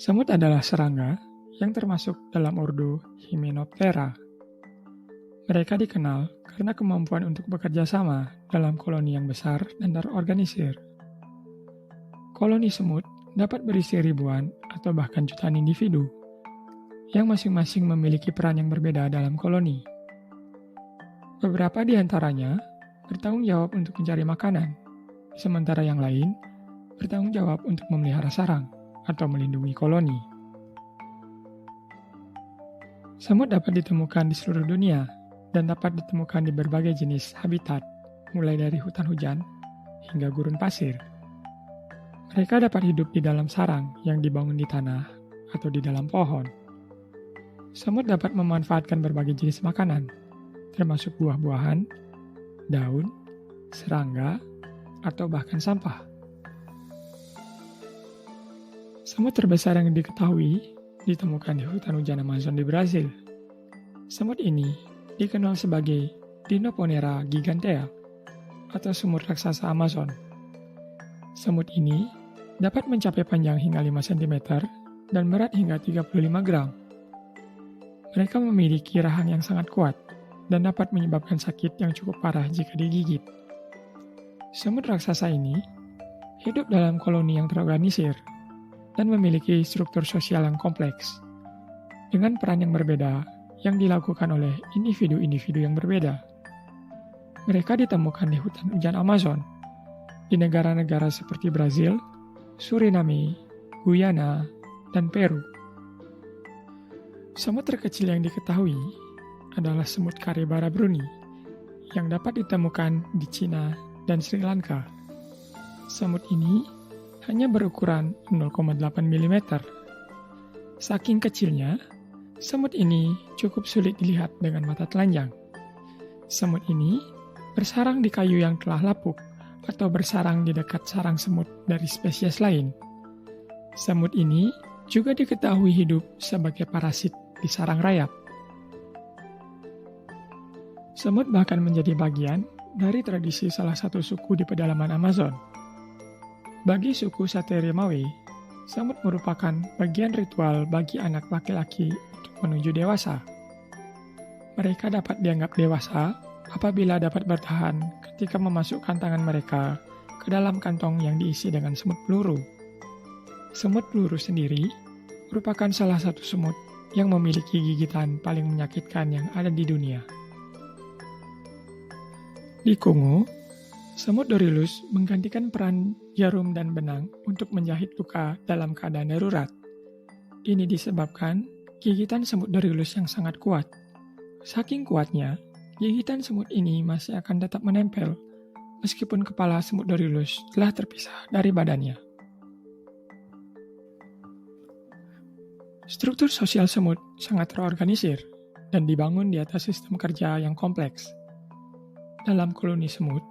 Semut adalah serangga yang termasuk dalam ordo Hymenoptera. Mereka dikenal karena kemampuan untuk bekerja sama dalam koloni yang besar dan terorganisir. Koloni semut dapat berisi ribuan atau bahkan jutaan individu, yang masing-masing memiliki peran yang berbeda dalam koloni. Beberapa di antaranya bertanggung jawab untuk mencari makanan, sementara yang lain bertanggung jawab untuk memelihara sarang atau melindungi koloni. Semut dapat ditemukan di seluruh dunia dan dapat ditemukan di berbagai jenis habitat, mulai dari hutan hujan hingga gurun pasir. Mereka dapat hidup di dalam sarang yang dibangun di tanah atau di dalam pohon. Semut dapat memanfaatkan berbagai jenis makanan, termasuk buah-buahan, daun, serangga, atau bahkan sampah. Semut terbesar yang diketahui ditemukan di hutan hujan Amazon di Brasil. Semut ini dikenal sebagai Dinoponera gigantea atau semut raksasa Amazon. Semut ini dapat mencapai panjang hingga 5 cm dan berat hingga 35 gram. Mereka memiliki rahang yang sangat kuat dan dapat menyebabkan sakit yang cukup parah jika digigit. Semut raksasa ini hidup dalam koloni yang terorganisir dan memiliki struktur sosial yang kompleks, dengan peran yang berbeda yang dilakukan oleh individu-individu yang berbeda. Mereka ditemukan di hutan hujan Amazon, di negara-negara seperti Brazil, Suriname, Guyana, dan Peru. Semut terkecil yang diketahui adalah semut Capybara bruni, yang dapat ditemukan di Cina dan Sri Lanka. Semut ini hanya berukuran 0,8 mm. Saking kecilnya, semut ini cukup sulit dilihat dengan mata telanjang. Semut ini bersarang di kayu yang telah lapuk atau bersarang di dekat sarang semut dari spesies lain. Semut ini juga diketahui hidup sebagai parasit di sarang rayap. Semut bahkan menjadi bagian dari tradisi salah satu suku di pedalaman Amazon. Bagi suku Sateremawe, semut merupakan bagian ritual bagi anak laki-laki untuk menuju dewasa. Mereka dapat dianggap dewasa apabila dapat bertahan ketika memasukkan tangan mereka ke dalam kantong yang diisi dengan semut peluru. Semut peluru sendiri merupakan salah satu semut yang memiliki gigitan paling menyakitkan yang ada di dunia. Di Kongo, semut Dorilus menggantikan peran jarum dan benang untuk menjahit luka dalam keadaan darurat. Ini disebabkan gigitan semut Dorilus yang sangat kuat. Saking kuatnya, gigitan semut ini masih akan tetap menempel meskipun kepala semut Dorilus telah terpisah dari badannya. Struktur sosial semut sangat terorganisir dan dibangun di atas sistem kerja yang kompleks. Dalam koloni semut,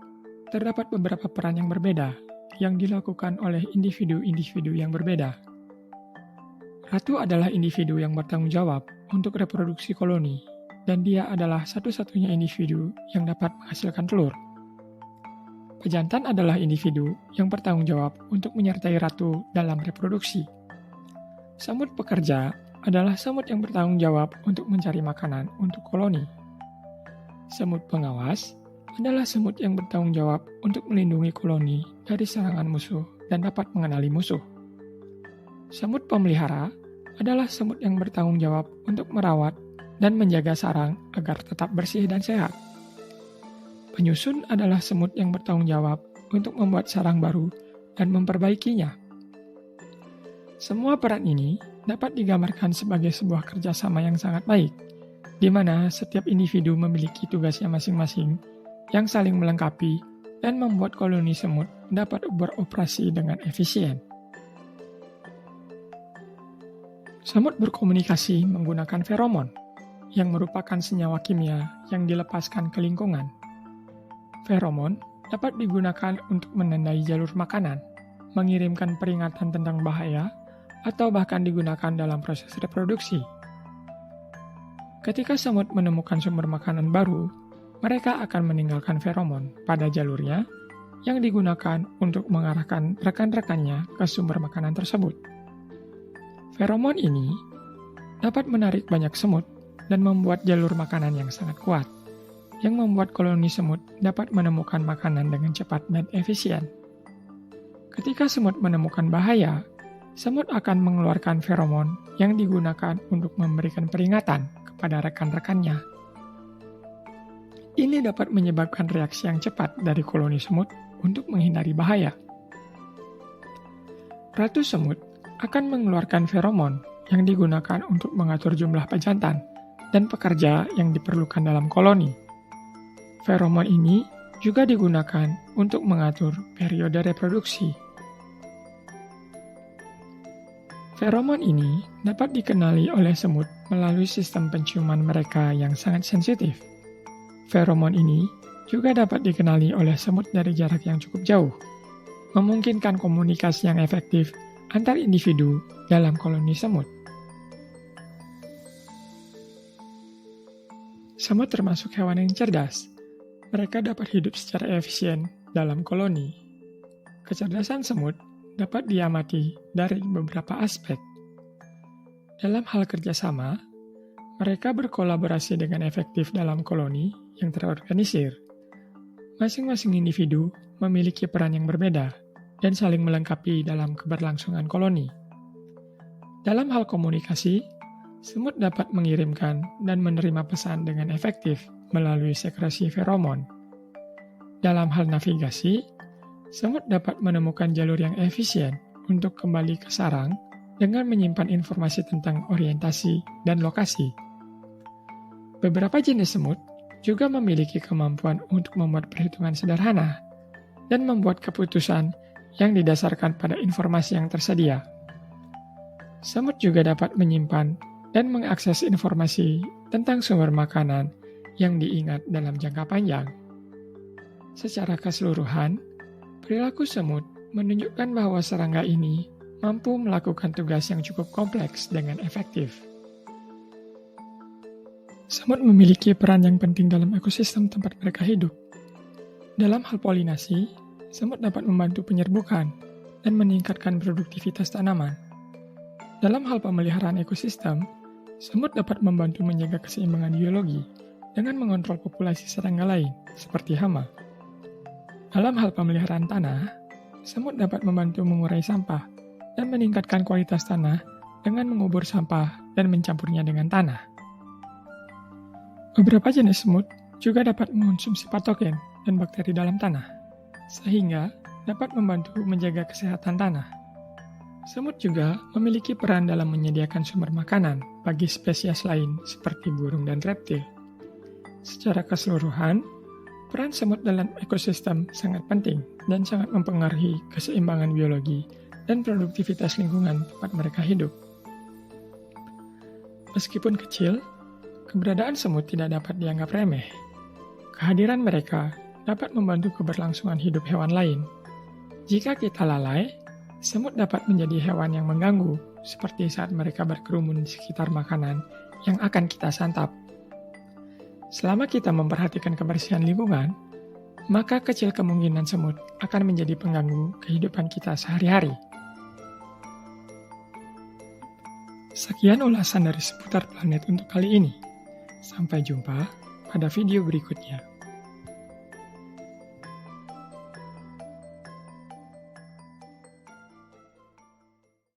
terdapat beberapa peran yang berbeda yang dilakukan oleh individu-individu yang berbeda. Ratu adalah individu yang bertanggung jawab untuk reproduksi koloni, dan dia adalah satu-satunya individu yang dapat menghasilkan telur. Pejantan adalah individu yang bertanggung jawab untuk menyertai ratu dalam reproduksi. Semut pekerja adalah semut yang bertanggung jawab untuk mencari makanan untuk koloni. Semut pengawas adalah semut yang bertanggung jawab untuk melindungi koloni dari serangan musuh dan dapat mengenali musuh. Semut pemelihara adalah semut yang bertanggung jawab untuk merawat dan menjaga sarang agar tetap bersih dan sehat. Penyusun adalah semut yang bertanggung jawab untuk membuat sarang baru dan memperbaikinya. Semua peran ini dapat digambarkan sebagai sebuah kerjasama yang sangat baik, di mana setiap individu memiliki tugasnya masing-masing yang saling melengkapi dan membuat koloni semut dapat beroperasi dengan efisien. Semut berkomunikasi menggunakan feromon, yang merupakan senyawa kimia yang dilepaskan ke lingkungan. Feromon dapat digunakan untuk menandai jalur makanan, mengirimkan peringatan tentang bahaya, atau bahkan digunakan dalam proses reproduksi. Ketika semut menemukan sumber makanan baru, mereka akan meninggalkan feromon pada jalurnya yang digunakan untuk mengarahkan rekan-rekannya ke sumber makanan tersebut. Feromon ini dapat menarik banyak semut dan membuat jalur makanan yang sangat kuat, yang membuat koloni semut dapat menemukan makanan dengan cepat dan efisien. Ketika semut menemukan bahaya, semut akan mengeluarkan feromon yang digunakan untuk memberikan peringatan kepada rekan-rekannya. Ini dapat menyebabkan reaksi yang cepat dari koloni semut untuk menghindari bahaya. Ratu semut akan mengeluarkan feromon yang digunakan untuk mengatur jumlah pejantan dan pekerja yang diperlukan dalam koloni. Feromon ini juga digunakan untuk mengatur periode reproduksi. Feromon ini dapat dikenali oleh semut melalui sistem penciuman mereka yang sangat sensitif. Feromon ini juga dapat dikenali oleh semut dari jarak yang cukup jauh, memungkinkan komunikasi yang efektif antar individu dalam koloni semut. Semut termasuk hewan yang cerdas. Mereka dapat hidup secara efisien dalam koloni. Kecerdasan semut dapat diamati dari beberapa aspek. Dalam hal kerjasama, mereka berkolaborasi dengan efektif dalam koloni yang terorganisir. Masing-masing individu memiliki peran yang berbeda dan saling melengkapi dalam keberlangsungan koloni. Dalam hal komunikasi, semut dapat mengirimkan dan menerima pesan dengan efektif melalui sekresi feromon. Dalam hal navigasi, semut dapat menemukan jalur yang efisien untuk kembali ke sarang dengan menyimpan informasi tentang orientasi dan lokasi. Beberapa jenis semut juga memiliki kemampuan untuk membuat perhitungan sederhana dan membuat keputusan yang didasarkan pada informasi yang tersedia. Semut juga dapat menyimpan dan mengakses informasi tentang sumber makanan yang diingat dalam jangka panjang. Secara keseluruhan, perilaku semut menunjukkan bahwa serangga ini mampu melakukan tugas yang cukup kompleks dengan efektif. Semut memiliki peran yang penting dalam ekosistem tempat mereka hidup. Dalam hal polinasi, semut dapat membantu penyerbukan dan meningkatkan produktivitas tanaman. Dalam hal pemeliharaan ekosistem, semut dapat membantu menjaga keseimbangan biologi dengan mengontrol populasi serangga lain, seperti hama. Dalam hal pemeliharaan tanah, semut dapat membantu mengurai sampah dan meningkatkan kualitas tanah dengan mengubur sampah dan mencampurnya dengan tanah. Beberapa jenis semut juga dapat mengonsumsi patogen dan bakteri dalam tanah, sehingga dapat membantu menjaga kesehatan tanah. Semut juga memiliki peran dalam menyediakan sumber makanan bagi spesies lain seperti burung dan reptil. Secara keseluruhan, peran semut dalam ekosistem sangat penting dan sangat mempengaruhi keseimbangan biologi dan produktivitas lingkungan tempat mereka hidup. Meskipun kecil, keberadaan semut tidak dapat dianggap remeh. Kehadiran mereka dapat membantu keberlangsungan hidup hewan lain. Jika kita lalai, semut dapat menjadi hewan yang mengganggu, seperti saat mereka berkerumun di sekitar makanan yang akan kita santap. Selama kita memperhatikan kebersihan lingkungan, maka kecil kemungkinan semut akan menjadi pengganggu kehidupan kita sehari-hari. Sekian ulasan dari seputar planet untuk kali ini. Sampai jumpa pada video berikutnya.